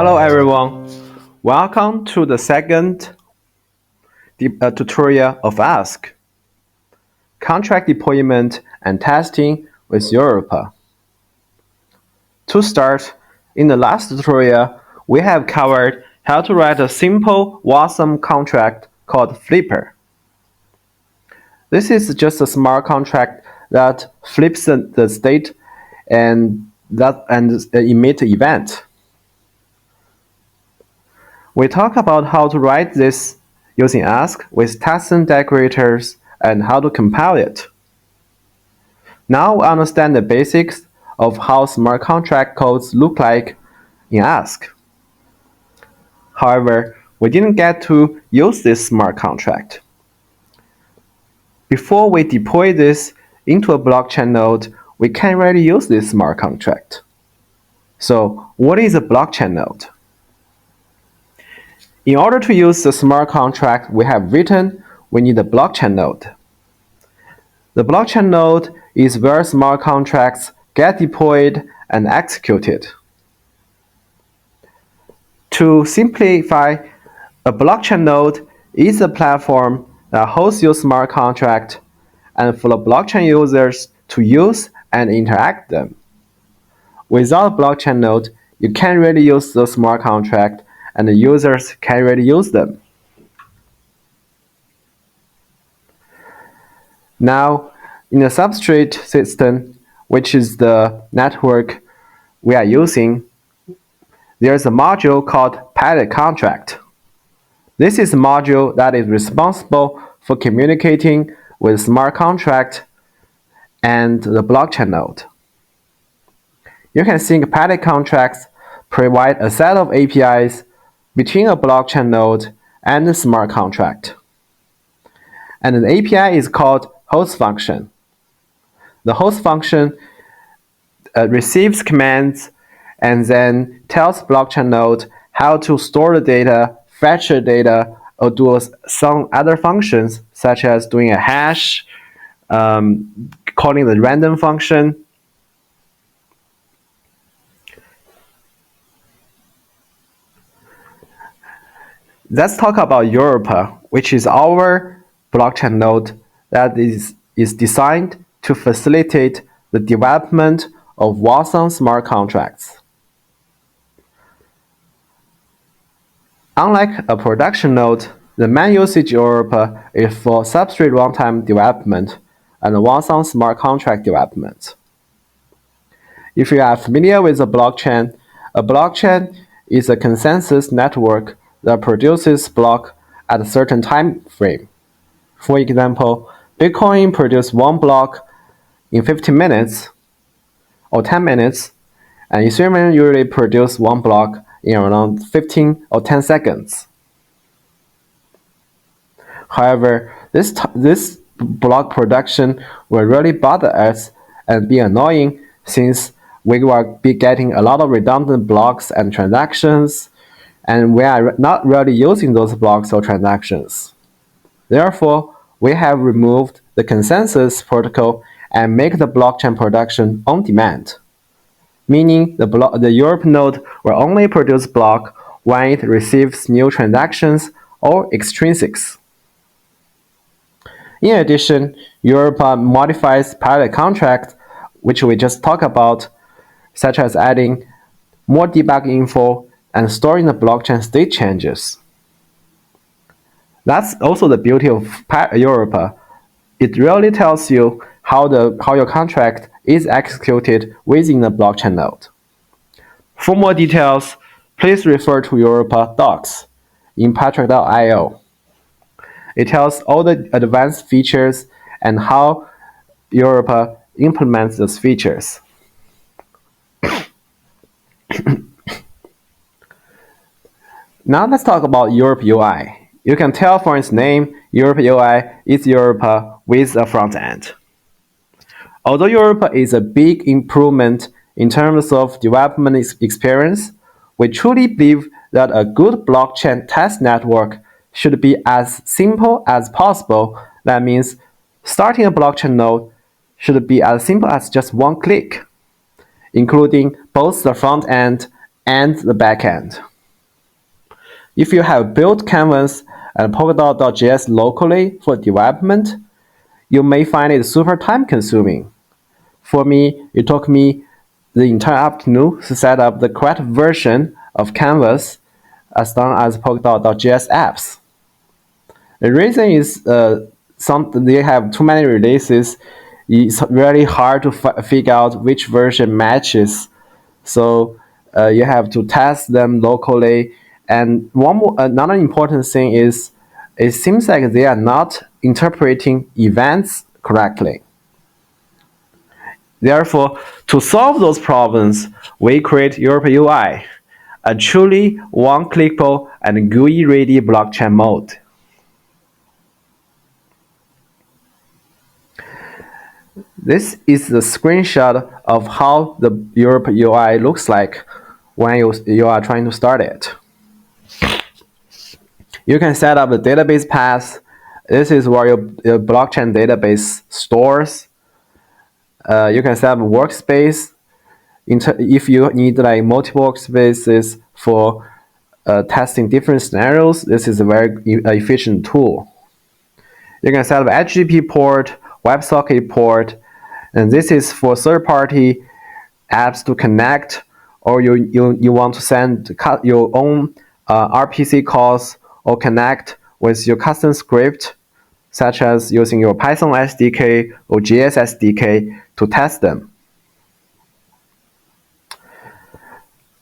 Hello everyone, welcome to the second tutorial of Ask, Contract Deployment and Testing with Europa. To start, in the last tutorial, we have covered how to write a simple WASM contract called Flipper. This is just a smart contract that flips the state and emit event. We talk about how to write this using Ask with testing decorators and how to compile it. Now we understand the basics of how smart contract codes look like in Ask. However, we didn't get to use this smart contract. Before we deploy this into a blockchain node, we can't really use this smart contract. So what is a blockchain node? In order to use the smart contract we have written, we need a blockchain node. The blockchain node is where smart contracts get deployed and executed. To simplify, a blockchain node is a platform that hosts your smart contract and for the blockchain users to use and interact them. Without a blockchain node, you can't really use the smart contract and the users can't really use them. Now, in the substrate system, which is the network we are using, there's a module called Patract Contract. This is a module that is responsible for communicating with smart contract and the blockchain node. You can think Patract contracts provide a set of APIs between a blockchain node and the smart contract. And the API is called host function. The host function receives commands and then tells blockchain node how to store the data, fetch the data, or do some other functions such as doing a hash, calling the random function. Let's talk about Europa, which is our blockchain node that is designed to facilitate the development of WASM smart contracts. Unlike a production node, the main usage of Europa is for substrate runtime development and WASM smart contract development. If you are familiar with a blockchain is a consensus network that produces block at a certain time frame. For example, Bitcoin produces one block in 15 minutes or 10 minutes, and Ethereum usually produces one block in around 15 or 10 seconds. However, this block production will really bother us and be annoying since we will be getting a lot of redundant blocks and transactions, and we are not really using those blocks or transactions. Therefore, we have removed the consensus protocol and make the blockchain production on demand, meaning the Europa node will only produce block when it receives new transactions or extrinsics. In addition, Europa modifies Patract contract, which we just talked about, such as adding more debug info and storing the blockchain state changes. That's also the beauty of Europa. It really tells you how your contract is executed within the blockchain node. For more details, please refer to Europa docs in Patract.io. It tells all the advanced features and how Europa implements those features. Now let's talk about Europa-UI. You can tell from its name, Europa-UI is Europa with a front end. Although Europa is a big improvement in terms of development experience, we truly believe that a good blockchain test network should be as simple as possible. That means starting a blockchain node should be as simple as just one click, including both the front end and the back end. If you have built Canvas and Polkadot.js locally for development, you may find it super time consuming. For me, it took me the entire afternoon to set up the correct version of Canvas as long as Polkadot.js apps. The reason is they have too many releases. It's really hard to figure out which version matches. So you have to test them locally. And another important thing is it seems like they are not interpreting events correctly. Therefore, to solve those problems, we create Europa-UI, a truly one-clickable and GUI-ready blockchain mode. This is the screenshot of how the Europa-UI looks like when you are trying to start it. You can set up the database path. This is where your blockchain database stores. You can set up a workspace if you need like multiple workspaces for testing different scenarios. This is a very efficient tool. You can set up HTTP port, WebSocket port, and this is for third-party apps to connect, or you want to send your own RPC calls or connect with your custom script, such as using your Python SDK or JS SDK to test them.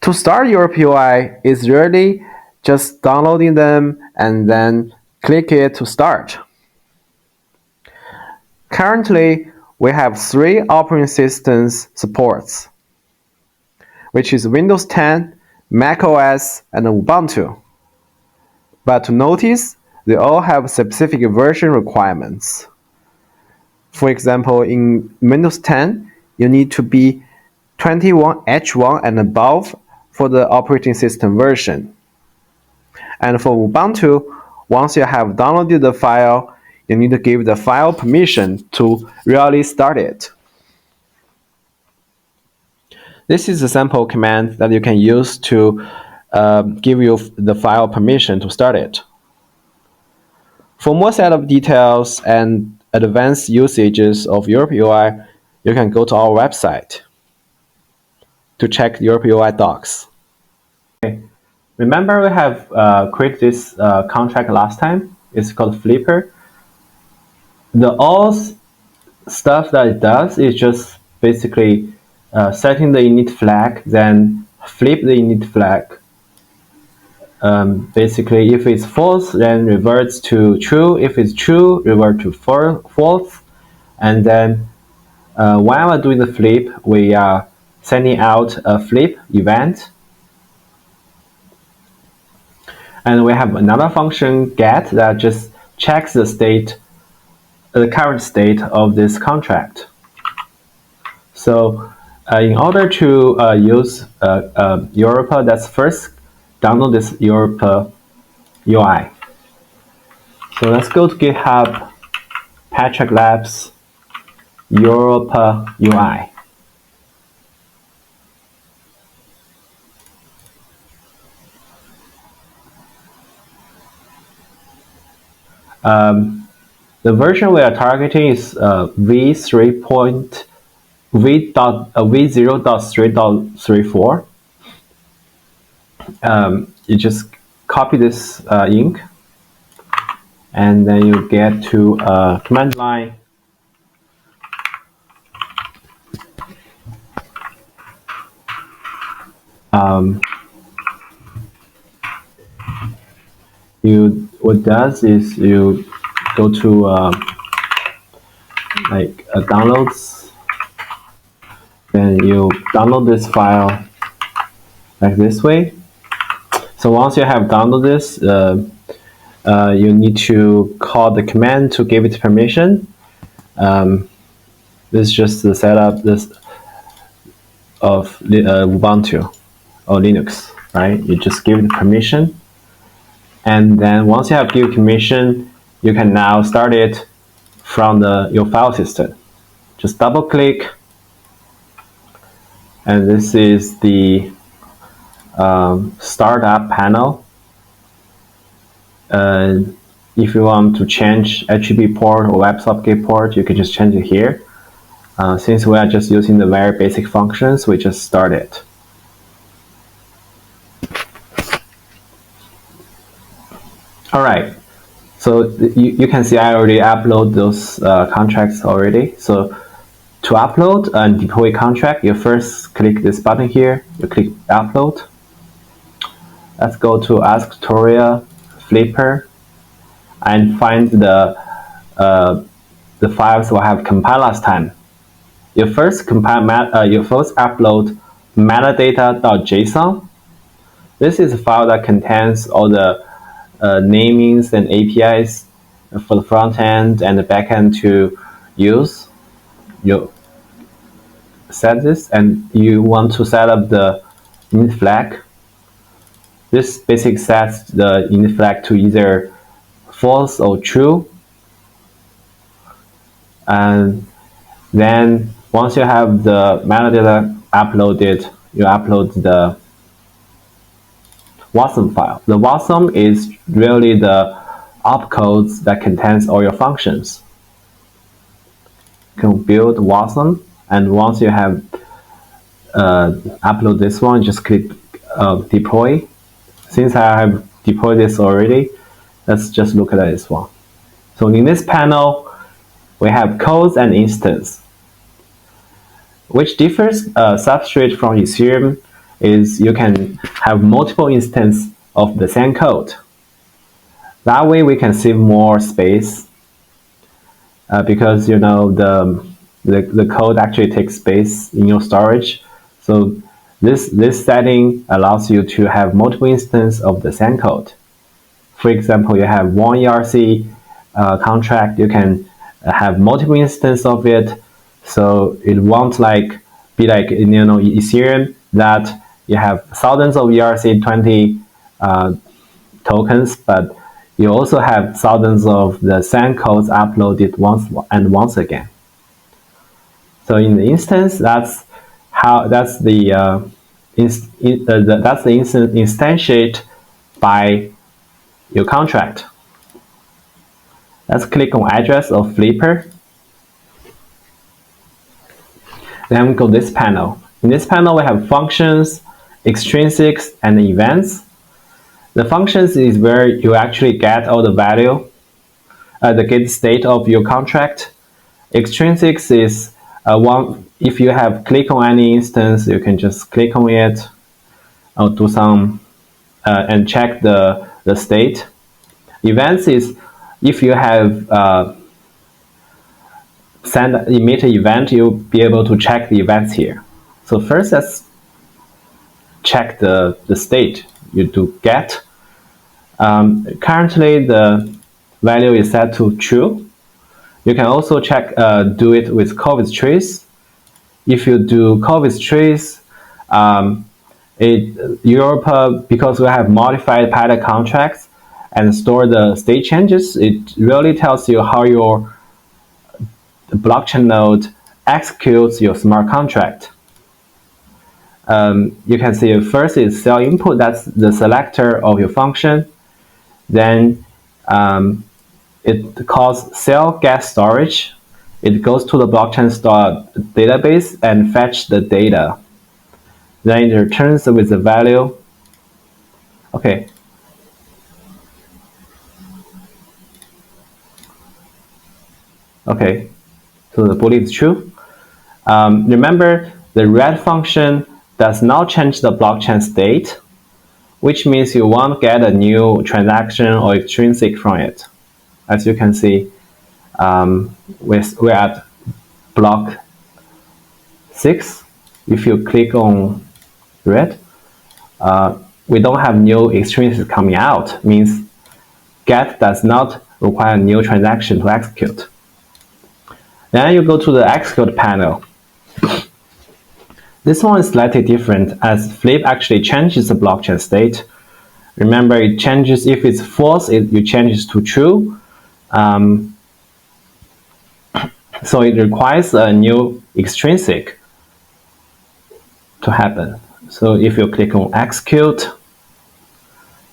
To start Europa-UI is really just downloading them and then click it to start. Currently, we have 3 operating systems supports, which is Windows 10, macOS, and Ubuntu. But to notice, they all have specific version requirements. For example, in Windows 10, you need to be 21H1 and above for the operating system version. And for Ubuntu, once you have downloaded the file, you need to give the file permission to really start it. This is a sample command that you can use to give you the file permission to start it. For more setup details and advanced usages of Europa-UI, you can go to our website to check Europa-UI docs. Okay. Remember we have created this contract last time? It's called Flipper. All stuff that it does is just basically setting the init flag, then flip the init flag. Basically, if it's false, then reverts to true. If it's true, revert to false. And then while we're doing the flip, we are sending out a flip event. And we have another function get that just checks the state, the current state of this contract. So in order to use Europa, let's first download this Europa-UI. So let's go to GitHub, Patract Labs, Europa-UI. The version we are targeting is v0.3.34. You just copy this ink, and then you get to command line. What does is you go to downloads, then you download this file like this way. So once you have downloaded this, you need to call the command to give it permission. This is just the setup of Ubuntu or Linux, right? You just give it permission, and then once you have given permission, you can now start it from your file system. Just double click, and this is the startup panel. if you want to change HTTP port or WebSocket port, you can just change it here. Since we are just using the very basic functions, we just start it. Alright, so you can see I already upload those contracts already. So to upload and deploy contract, you first click this button here, you click upload. Let's go to Ask Tutorial, Flipper, and find the files we have compiled last time. You first upload metadata.json. This is a file that contains all the namings and APIs for the front end and the back end to use. You set this, and you want to set up the init flag. This basically sets the init flag to either false or true. And then once you have the metadata uploaded, you upload the WASM file. The WASM is really the opcodes that contains all your functions. You can build WASM, and once you have upload this one, just click deploy. Since I have deployed this already, let's just look at this one. So in this panel, we have codes and instance. Which differs Substrate from Ethereum is you can have multiple instances of the same code. That way we can save more space because you know the code actually takes space in your storage. So this setting allows you to have multiple instances of the same code. For example, you have one ERC contract, you can have multiple instances of it, so it won't be like in Ethereum that you have thousands of ERC20 tokens, but you also have thousands of the same codes uploaded once again. So in the instance, that's the instantiate by your contract. Let's click on address of Flipper. Then we go to this panel. In this panel, we have functions, extrinsics, and events. The functions is where you actually get all the value, the get state of your contract. Extrinsics is if you have click on any instance, you can just click on it or do some and check the state. Events is if you have emit an event, you'll be able to check the events here. So first, let's check the state. You do get. Currently, the value is set to true. You can also check, do it with call with trace. If you do call with trace, because we have modified Patract contracts and store the state changes, it really tells you how your blockchain node executes your smart contract. You can see first is cell input, that's the selector of your function. Then it calls cell get storage. It goes to the blockchain store database and fetch the data. Then it returns with the value. Okay. Okay, so the boolean is true. Remember, the read function does not change the blockchain state, which means you won't get a new transaction or extrinsic from it. As you can see, we're at block 6. If you click on read, we don't have new extrinsic coming out. Means get does not require a new transaction to execute. Then you go to the execute panel. This one is slightly different as Flip actually changes the blockchain state. Remember, it changes if it's false, you change it to true. So it requires a new extrinsic to happen. So if you click on execute,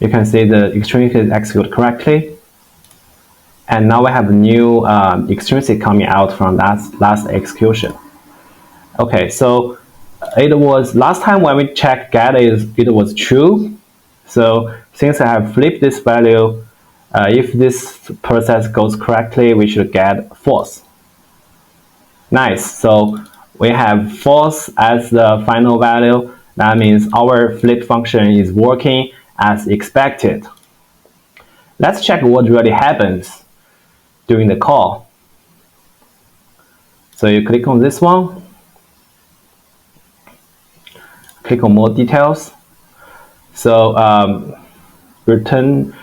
You can see the extrinsic is executed correctly. And now we have a new extrinsic coming out from that last execution. Okay, so it was last time when we checked get it was true. So since I have flipped this value, if this process goes correctly, we should get false. Nice. So we have false as the final value. That means our flip function is working as expected. Let's check what really happens during the call. So you click on this one, click on more details. So return,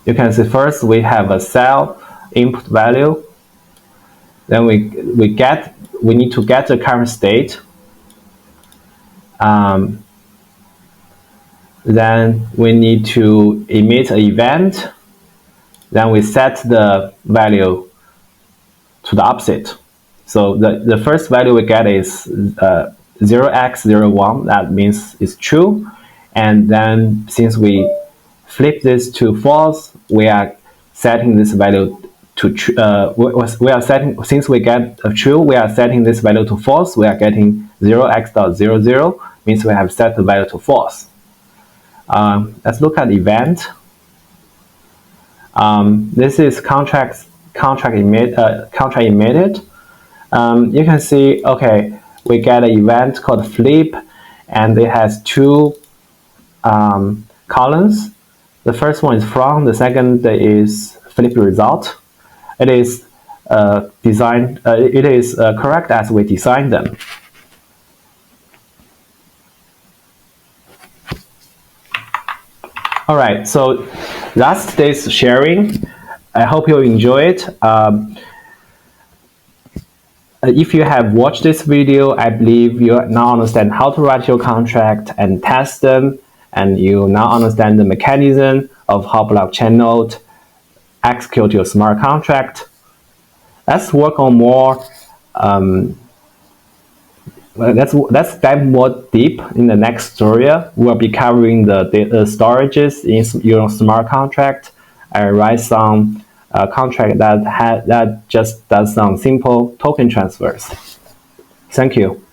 you can see first we have a cell input value. Then we need to get the current state. Then we need to emit an event. Then we set the value to the opposite. So the first value we get is 0x01. That means it's true. And then since we flip this to false, we are setting this value to since we get a true, we are setting this value to false. We are getting 0x.00, means we have set the value to false. Let's look at event. This is contract emitted. You can see, okay, we get an event called flip, and it has two columns. The first one is from, the second is flip result. It is correct as we designed them. All right, so that's today's sharing. I hope you enjoy it. If you have watched this video, I believe you now understand how to write your contract and test them, and you now understand the mechanism of how blockchain node execute your smart contract. Let's work on more. Let's dive more deep in the next tutorial. We'll be covering the storages in your smart contract. I write some contract that just does some simple token transfers. Thank you.